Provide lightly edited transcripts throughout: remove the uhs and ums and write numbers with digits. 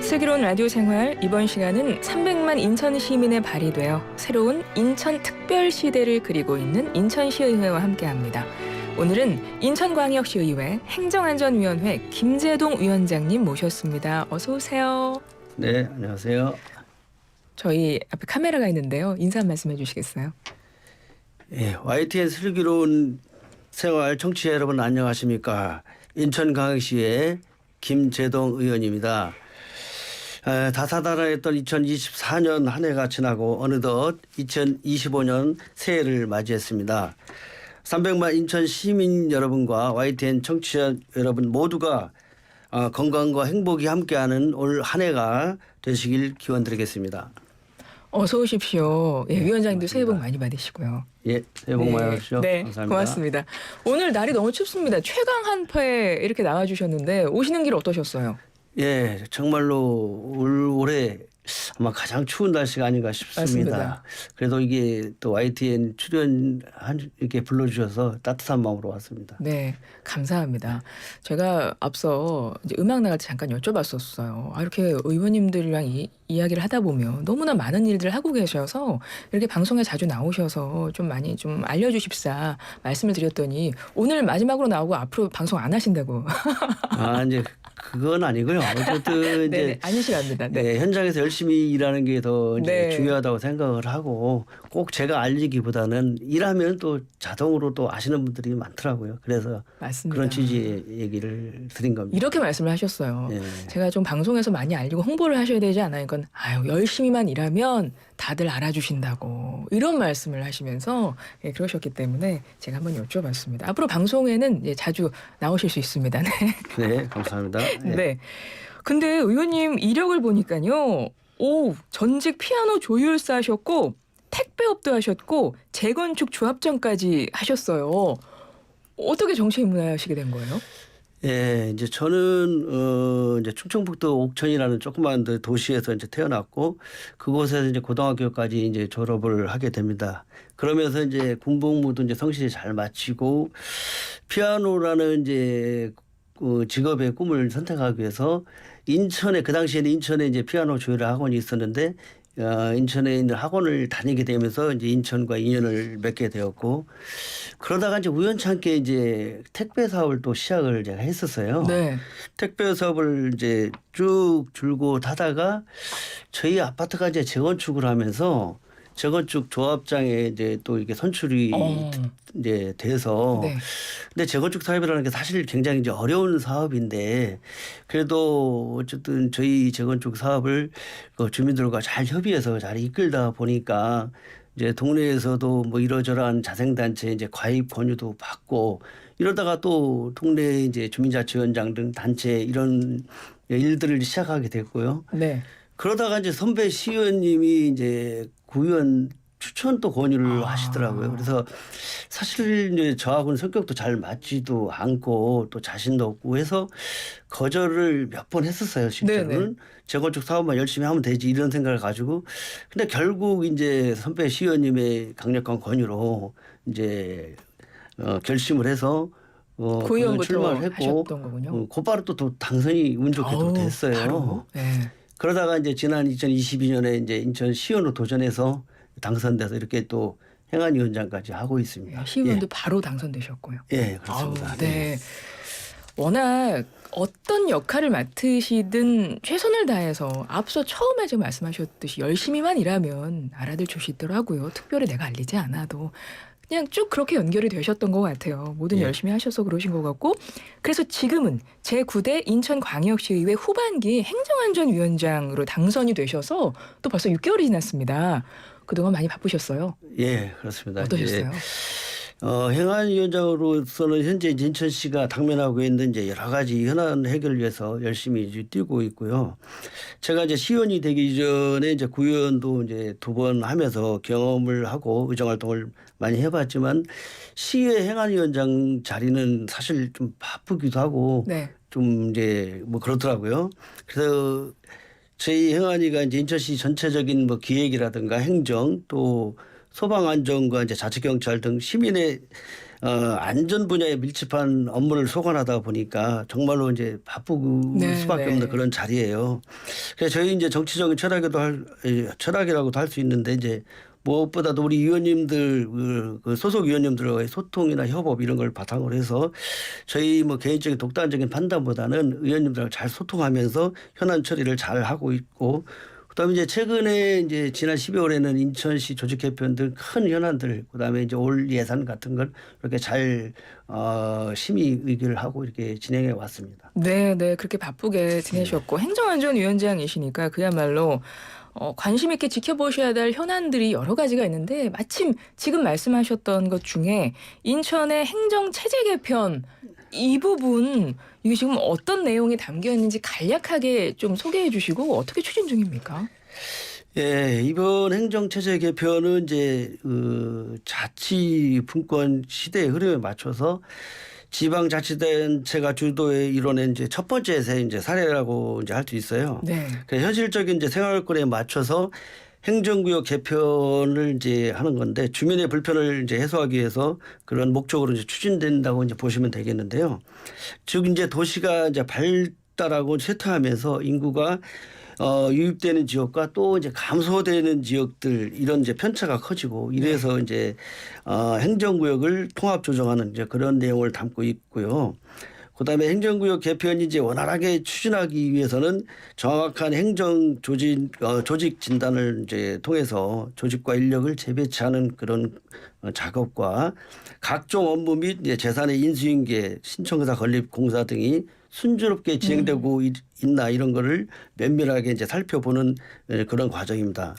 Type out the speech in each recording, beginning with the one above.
슬기로운 라디오 생활, 이번 시간은 300만 인천 시민에 발휘되어 새로운 인천 특별 시대를 그리고 있는 인천시의회와 함께합니다. 오늘은 인천광역시의회 행정안전위원회 김재동 위원장님 모셨습니다. 어서 오세요. 네, 안녕하세요. 저희 앞에 카메라가 있는데요. 인사 한 말씀 해주시겠어요? 예, YTN 슬기로운 생활 청취자 여러분 안녕하십니까? 인천광역시의 김재동 의원입니다. 다사다난했던 2024년 한 해가 지나고 어느덧 2025년 새해를 맞이했습니다. 300만 인천 시민 여러분과 YTN 청취자 여러분 모두가 건강과 행복이 함께하는 올 한 해가 되시길 기원드리겠습니다. 어서 오십시오. 예, 위원장님도 새해 복 많이 받으시고요. 예, 새해 복 많이 받으십시오. 네, 감사합니다. 고맙습니다. 오늘 날이 너무 춥습니다. 최강 한패 이렇게 나와주셨는데 오시는 길 어떠셨어요? 예, 정말로 올해 아마 가장 추운 날씨가 아닌가 싶습니다. 맞습니다. 그래도 이게 또 YTN 출연 이렇게 불러주셔서 따뜻한 마음으로 왔습니다. 네, 감사합니다. 제가 앞서 이제 음악 나갈 때 잠깐 여쭤봤었어요. 이렇게 의원님들이랑 이야기를 하다 보면 너무나 많은 일들을 하고 계셔서 이렇게 방송에 자주 나오셔서 좀 많이 좀 알려주십사 말씀을 드렸더니 오늘 마지막으로 나오고 앞으로 방송 안 하신다고. 이제 그건 아니고요. 어쨌든 이제 아니시랍니다. 네. 네, 현장에서 열심히 일하는 게 더 네. 중요하다고 생각을 하고 꼭 제가 알리기보다는 일하면 또 자동으로 또 아시는 분들이 많더라고요. 그래서 맞습니다. 그런 취지의 얘기를 드린 겁니다. 이렇게 말씀을 하셨어요. 네. 제가 좀 방송에서 많이 알리고 홍보를 하셔야 되지 않아요? 그건 열심히만 일하면 다들 알아주신다고 이런 말씀을 하시면서 그러셨기 때문에 제가 한번 여쭤봤습니다. 앞으로 방송에는 자주 나오실 수 있습니다. 네. 네, 감사합니다. 네. 근데 의원님 이력을 보니까요. 전직 피아노 조율사 하셨고 택배업도 하셨고 재건축 조합장까지 하셨어요. 어떻게 정치에 입문하시게 된 거예요? 예, 이제 저는 이제 충청북도 옥천이라는 조그만 도시에서 이제 태어났고 그곳에서 이제 고등학교까지 이제 졸업을 하게 됩니다. 그러면서 이제 군복무도 이제 성실히 잘 마치고 피아노라는 이제 직업의 꿈을 선택하기 위해서 인천에 그 당시에는 인천에 이제 피아노 조율 학원이 있었는데 인천에 있는 학원을 다니게 되면서 이제 인천과 인연을 맺게 되었고 그러다가 이제 우연찮게 이제 택배 사업을 또 시작을 제가 했었어요. 네. 택배 사업을 이제 쭉 줄곧 하다가 저희 아파트가 이제 재건축을 하면서 재건축 조합장에 이제 또 이게 선출이 이제 돼서 네. 근데 재건축 사업이라는 게 사실 굉장히 이제 어려운 사업인데 그래도 어쨌든 저희 재건축 사업을 주민들과 잘 협의해서 잘 이끌다 보니까 이제 동네에서도 뭐 이러저러한 자생단체 이제 가입 권유도 받고 이러다가 또 동네 이제 주민자치위원장 등 단체 이런 일들을 시작하게 됐고요. 네. 그러다가 이제 선배 시의원님이 이제 구의원 추천 또 권유를 하시더라고요. 그래서 사실 이제 저하고는 성격도 잘 맞지도 않고 또 자신도 없고 해서 거절을 몇 번 했었어요. 실제로는. 네네. 재건축 사업만 열심히 하면 되지 이런 생각을 가지고 근데 결국 이제 선배 시의원님의 강력한 권유로 이제 결심을 해서 구의원부터 출마를 했고 하셨던 거군요. 곧바로 또 당선이 운 좋게 또 됐어요. 바로? 네. 그러다가 이제 지난 2022년에 이제 인천시의원으로 도전해서 당선돼서 이렇게 또 행안위원장까지 하고 있습니다. 시의원도 바로 당선되셨고요. 예, 그렇습니다. 네. 워낙 어떤 역할을 맡으시든 최선을 다해서 앞서 처음에 지금 말씀하셨듯이 열심히만 일하면 알아들 주시더라고요. 특별히 내가 알리지 않아도. 그냥 쭉 그렇게 연결이 되셨던 것 같아요. 뭐든 열심히 하셔서 그러신 것 같고. 그래서 지금은 제9대 인천광역시의회 후반기 행정안전위원장으로 당선이 되셔서 또 벌써 6개월이 지났습니다. 그동안 많이 바쁘셨어요? 예, 그렇습니다. 어떠셨어요? 행안위원장으로서는 현재 인천시가 당면하고 있는 이제 여러 가지 현안 해결을 위해서 열심히 이제 뛰고 있고요. 제가 이제 시의원이 되기 전에 이제 구의원도 이제 2번 하면서 경험을 하고 의정 활동을 많이 해봤지만 시의 행안위원장 자리는 사실 좀 바쁘기도 하고 네. 좀 이제 뭐 그렇더라고요. 그래서 저희 행안위가 이제 인천시 전체적인 뭐 기획이라든가 행정 또 소방안전과 이제 자치경찰 등 시민의 안전 분야에 밀집한 업무를 소관하다 보니까 정말로 이제 바쁠 네, 수밖에 네. 없는 그런 자리예요. 그래서 저희 이제 정치적인 철학이라고도 할 수 있는데 이제 무엇보다도 우리 의원님들 그 소속 의원님들과의 소통이나 협업 이런 걸 바탕으로 해서 저희 뭐 개인적인 독단적인 판단보다는 의원님들하고 잘 소통하면서 현안 처리를 잘 하고 있고 그다음에 이제 최근에 이제 지난 12월에는 인천시 조직 개편 등 큰 현안들 그다음에 이제 올 예산 같은 걸 이렇게 잘 심의 의결을 하고 이렇게 진행해 왔습니다. 네, 네. 그렇게 바쁘게 지내셨고 행정안전위원장이시니까 그야말로 관심 있게 지켜보셔야 될 현안들이 여러 가지가 있는데 마침 지금 말씀하셨던 것 중에 인천의 행정체제 개편 이 부분 이게 지금 어떤 내용이 담겨 있는지 간략하게 좀 소개해 주시고 어떻게 추진 중입니까? 예, 이번 행정체제 개편은 이제 자치 분권 시대의 흐름에 맞춰서 지방자치단체가 주도에 이뤄낸 이제 첫 번째 이제 사례라고 이제 할 수 있어요. 네. 그러니까 현실적인 이제 생활권에 맞춰서 행정구역 개편을 이제 하는 건데 주민의 불편을 이제 해소하기 위해서 그런 목적으로 이제 추진된다고 이제 보시면 되겠는데요. 즉 이제 도시가 이제 발달하고 쇠퇴하면서 인구가 유입되는 지역과 또 이제 감소되는 지역들 이런 이제 편차가 커지고 이래서 이제 행정구역을 통합 조정하는 이제 그런 내용을 담고 있고요. 그다음에 행정구역 개편이 이제 원활하게 추진하기 위해서는 정확한 행정 조직 진단을 이제 통해서 조직과 인력을 재배치하는 그런 작업과 각종 업무 및 이제 재산의 인수인계, 신청사 건립 공사 등이 순조롭게 진행되고 있나 이런 거를 면밀하게 이제 살펴보는 그런 과정입니다.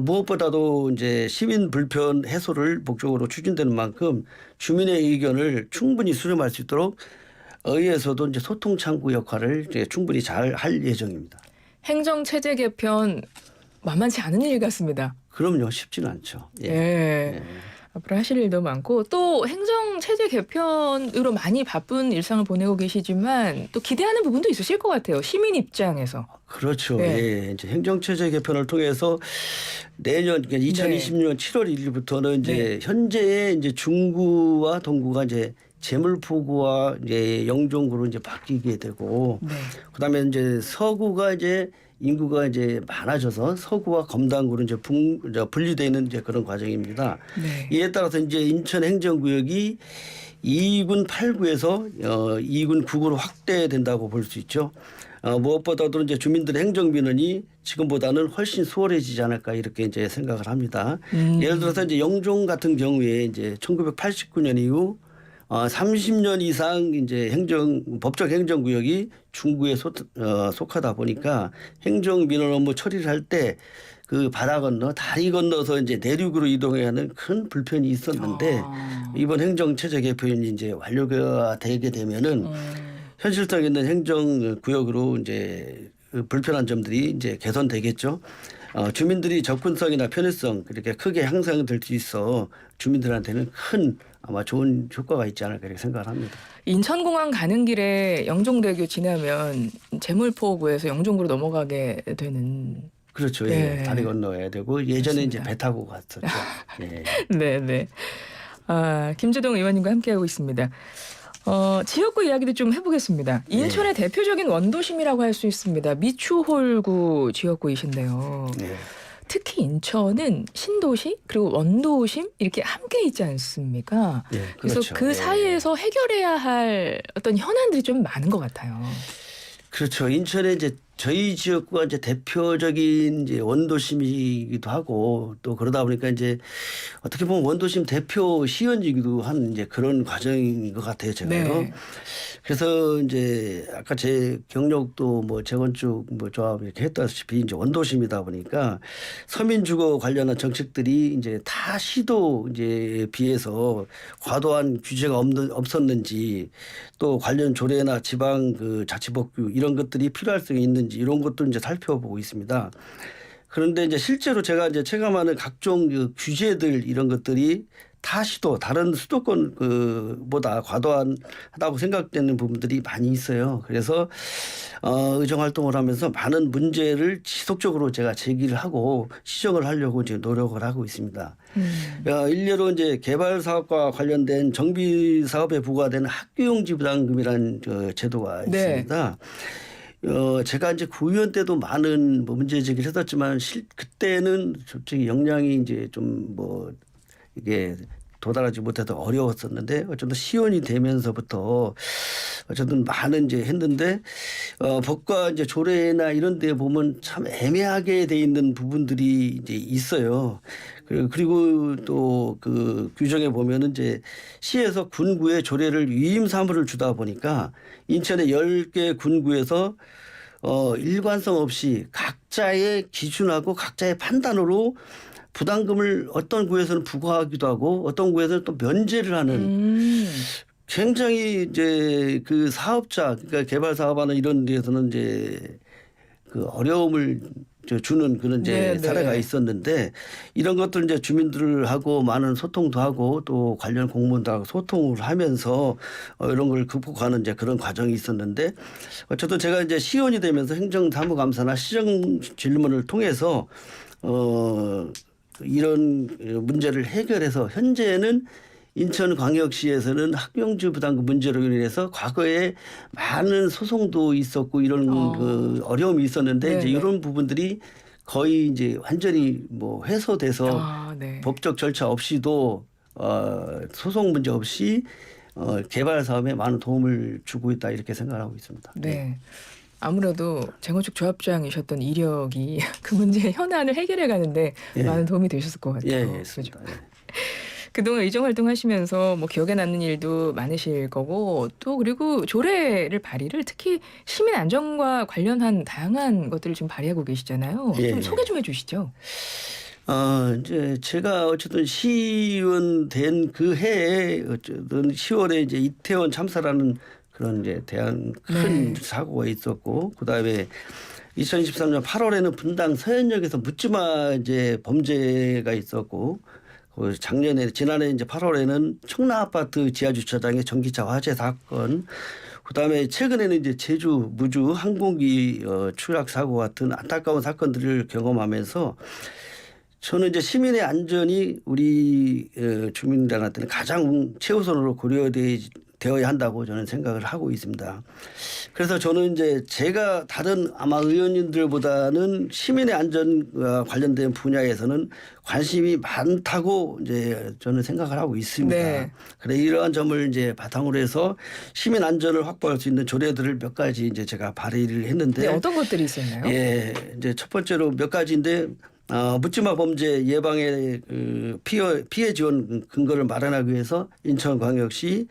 무엇보다도 이제 시민 불편 해소를 목적으로 추진되는 만큼 주민의 의견을 충분히 수렴할 수 있도록 의회에서도 이제 소통 창구 역할을 이제 충분히 잘 할 예정입니다. 행정체제 개편 만만치 않은 일 같습니다. 그럼요, 쉽지는 않죠. 예. 예. 앞으로 하실 일도 많고 또 행정체제 개편으로 많이 바쁜 일상을 보내고 계시지만 또 기대하는 부분도 있으실 것 같아요. 시민 입장에서. 그렇죠. 네. 예. 이제 행정체제 개편을 통해서 내년 그러니까 2020년 7월 1일부터는 이제 현재의 이제 중구와 동구가 이제 제물포구와 이제 영종구로 이제 바뀌게 되고 네. 그다음에 이제 서구가 이제 인구가 이제 많아져서 서구와 검단구로 이제 분리되는 이제 그런 과정입니다. 네. 이에 따라서 이제 인천 행정구역이 2군 8구에서 2군 9구로 확대된다고 볼 수 있죠. 무엇보다도 이제 주민들의 행정 민원이 지금보다는 훨씬 수월해지지 않을까 이렇게 이제 생각을 합니다. 예를 들어서 이제 영종 같은 경우에 이제 1989년 이후 30년 이상 이제 법적 행정구역이 중구에 속하다 보니까 행정 민원 업무 처리를 할 때 그 바다 건너 다리 건너서 이제 내륙으로 이동해야 하는 큰 불편이 있었는데 이번 행정체제 개편이 이제 완료가 되게 되면은 현실성 있는 행정구역으로 이제 불편한 점들이 이제 개선되겠죠. 주민들이 접근성이나 편의성 그렇게 크게 향상될 수 있어 주민들한테는 큰 아마 좋은 효과가 있지 않을까 이렇게 생각을 합니다. 인천공항 가는 길에 영종대교 지나면 제물포구에서 영종구로 넘어가게 되는. 그렇죠. 네. 예. 다리 건너야 되고 예전에 맞습니다. 이제 배 타고 갔었죠. 예. 네네. 김재동 의원님과 함께하고 있습니다. 지역구 이야기도 좀 해보겠습니다. 인천의 대표적인 원도심이라고 할 수 있습니다. 미추홀구 지역구이신데요. 예. 특히 인천은 신도시 그리고 원도심 이렇게 함께 있지 않습니까? 예, 그래서 그렇죠. 그 예. 사이에서 해결해야 할 어떤 현안들이 좀 많은 것 같아요. 그렇죠. 인천에 이제 저희 지역구가 이제 대표적인 이제 원도심이기도 하고 또 그러다 보니까 이제 어떻게 보면 원도심 대표 시연이기도 한 이제 그런 과정인 것 같아요, 제가요. 네. 그래서 이제 아까 제 경력도 뭐 재건축 뭐 조합 이렇게 했다시피 이제 원도심이다 보니까 서민 주거 관련한 정책들이 이제 다 시도 이제 비해서 과도한 규제가 없었는지 또 관련 조례나 지방 그 자치법규 이런 것들이 필요할 수 있는지 이런 것도 이제 살펴보고 있습니다. 그런데 이제 실제로 제가 이제 체감하는 각종 그 규제들 이런 것들이 타시도 다른 수도권 보다 과도하다고 생각되는 부분들이 많이 있어요. 그래서 의정 활동을 하면서 많은 문제를 지속적으로 제가 제기를 하고 시정을 하려고 이제 노력을 하고 있습니다. 일례로 이제 개발 사업과 관련된 정비 사업에 부과되는 학교용지 부담금이라는 제도가 네. 있습니다. 제가 이제 구의원 때도 많은 뭐 문제 제기를 했었지만 그때는 솔직히 역량이 이제 좀 뭐 이게 도달하지 못해서 어려웠었는데 어쨌든 시의원이 되면서부터 어쨌든 많은 이제 했는데 법과 이제 조례나 이런 데 보면 참 애매하게 돼 있는 부분들이 이제 있어요. 그리고 또 그 규정에 보면은 이제 시에서 군구에 조례를 위임 사무를 주다 보니까 인천의 10개 군구에서 일관성 없이 각자의 기준하고 각자의 판단으로 부담금을 어떤 구에서는 부과하기도 하고 어떤 구에서는 또 면제를 하는 굉장히 이제 그 사업자 그러니까 개발 사업하는 이런 데에서는 이제 그 어려움을 주는 그런 이제 네, 사례가 네. 있었는데 이런 것들 이제 주민들하고 많은 소통도 하고 또 관련 공무원들하고 소통을 하면서 이런 걸 극복하는 이제 그런 과정이 있었는데 어쨌든 제가 이제 시의원이 되면서 행정사무감사나 시정 질문을 통해서 이런 문제를 해결해서 현재는 인천광역시에서는 학용지 부담금 문제로 인해서 과거에 많은 소송도 있었고 이런 그 어려움이 있었는데 네네. 이제 이런 부분들이 거의 이제 완전히 뭐 해소돼서 네. 법적 절차 없이도 소송 문제 없이 개발 사업에 많은 도움을 주고 있다 이렇게 생각하고 있습니다. 네. 아무래도 재건축 조합장이셨던 이력이 그 문제의 현안을 해결해 가는데 예. 많은 도움이 되셨을 것 같아요. 예, 예, 그죠? 있습니다. 예. 그동안 의정 활동하시면서 뭐 기억에 남는 일도 많으실 거고 또 그리고 조례를 발의를 특히 시민 안전과 관련한 다양한 것들을 지금 발의하고 계시잖아요. 예, 좀 예. 소개 좀 해주시죠. 이제 제가 어쨌든 시의원 된 그 해에 어쨌든 10월에 이제 이태원 참사라는 그런 이제 대한 큰 네. 사고가 있었고 그다음에 2023년 8월에는 분당 서현역에서 묻지마 이제 범죄가 있었고 지난해 이제 8월에는 청라 아파트 지하 주차장의 전기차 화재 사건 그다음에 최근에는 이제 제주 무주 항공기 추락 사고 같은 안타까운 사건들을 경험하면서 저는 이제 시민의 안전이 우리 주민들한테는 가장 최우선으로 고려되어야 한다고 저는 생각을 하고 있습니다. 그래서 저는 이제 제가 다른 아마 의원님들보다는 시민의 안전과 관련된 분야에서는 관심이 많다고 이제 저는 생각을 하고 있습니다. 네. 그래 이러한 점을 이제 바탕으로 해서 시민 안전을 확보할 수 있는 조례들을 몇 가지 이제 제가 발의를 했는데 네, 어떤 것들이 있었나요? 예, 이제 첫 번째로 몇 가지인데 묻지마 범죄 예방의 피해 지원 근거를 마련하기 위해서 인천광역시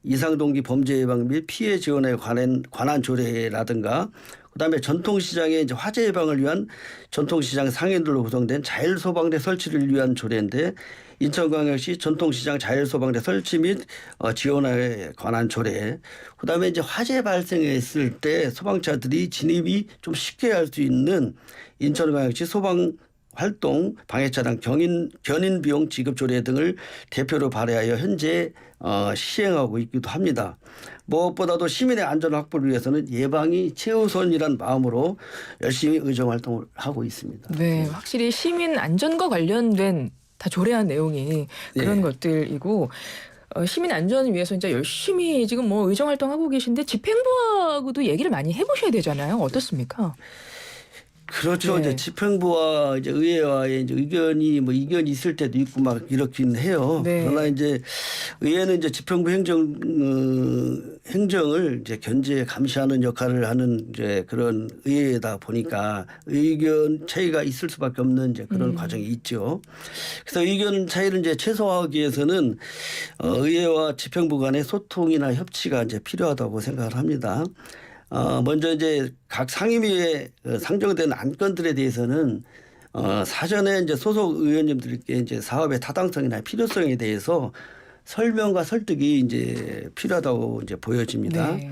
이상동기 범죄 예방 및 피해 지원에 관한 조례라든가 그다음에 전통시장의 이제 화재 예방을 위한 전통시장 상인들로 구성된 자율소방대 설치를 위한 조례인데 인천광역시 전통시장 자율소방대 설치 및 지원에 관한 조례. 그다음에 이제 화재 발생했을 때 소방차들이 진입이 좀 쉽게 할 수 있는 인천광역시 소방 활동 방해차량 견인 비용 지급 조례 등을 대표로 발의하여 현재 시행하고 있기도 합니다. 무엇보다도 시민의 안전 확보를 위해서는 예방이 최우선이란 마음으로 열심히 의정 활동을 하고 있습니다. 네, 확실히 시민 안전과 관련된 다 조례한 내용이 그런 네. 것들이고 시민 안전을 위해서 진짜 열심히 지금 뭐 의정 활동하고 계신데 집행부하고도 얘기를 많이 해보셔야 되잖아요. 어떻습니까? 그렇죠. 네. 이제 집행부와 이제 의회와의 이제 이견이 있을 때도 있고 막 이렇긴 해요. 네. 그러나 이제 의회는 이제 집행부 행정을 이제 견제 감시하는 역할을 하는 이제 그런 의회다 보니까 의견 차이가 있을 수밖에 없는 이제 그런 과정이 있죠. 그래서 의견 차이를 이제 최소화하기 위해서는 의회와 집행부 간의 소통이나 협치가 이제 필요하다고 생각을 합니다. 먼저 이제 각 상임위에 상정된 안건들에 대해서는 사전에 이제 소속 의원님들께 이제 사업의 타당성이나 필요성에 대해서 설명과 설득이 이제 필요하다고 이제 보여집니다. 네.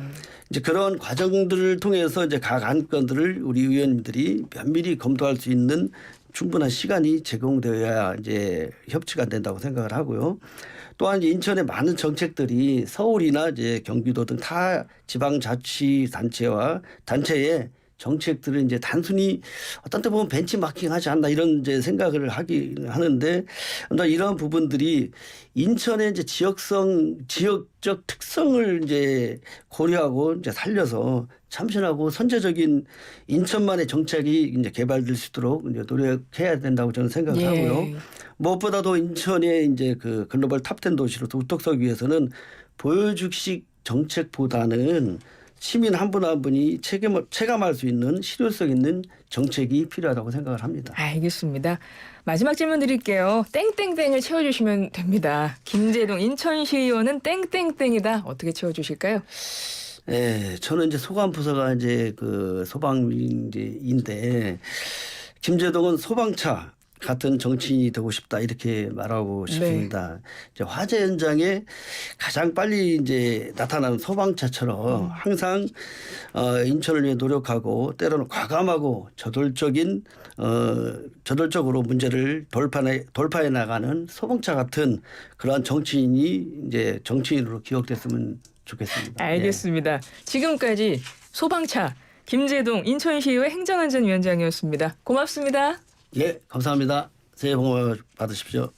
이제 그런 과정들을 통해서 이제 각 안건들을 우리 의원님들이 면밀히 검토할 수 있는 충분한 시간이 제공되어야 이제 협치가 안 된다고 생각을 하고요. 또한 인천의 많은 정책들이 서울이나 이제 경기도 등 타 지방자치단체와 단체의 정책들을 이제 단순히 어떤 때 보면 벤치마킹하지 않나 이런 이제 생각을 하긴 하는데 이러한 부분들이 인천의 이제 지역적 특성을 이제 고려하고 이제 살려서 참신하고 선제적인 인천만의 정책이 이제 개발될 수 있도록 이제 노력해야 된다고 저는 생각을 하고요. 무엇보다도 인천의 이제 그 글로벌 탑10 도시로 우뚝 서기 위해서는 보여주기식 정책보다는 시민 한 분 한 분이 체감할 수 있는 실효성 있는 정책이 필요하다고 생각을 합니다. 알겠습니다. 마지막 질문 드릴게요. 땡땡땡을 채워주시면 됩니다. 김재동 인천시의원은 땡땡땡이다. 어떻게 채워주실까요? 네, 저는 이제 소방부서가 이제 그 소방인데 김재동은 소방차 같은 정치인이 되고 싶다 이렇게 말하고 싶습니다. 이제 화재 현장에 가장 빨리 이제 나타나는 소방차처럼 항상 인천을 위해 노력하고 때로는 과감하고 저돌적으로 문제를 돌파해 나가는 소방차 같은 그러한 정치인이 이제 정치인으로 기억됐으면 좋겠습니다. 알겠습니다. 지금까지 소방차 김재동 인천시의회 행정안전위원장이었습니다. 고맙습니다. 예, 감사합니다. 새해 복 받으십시오.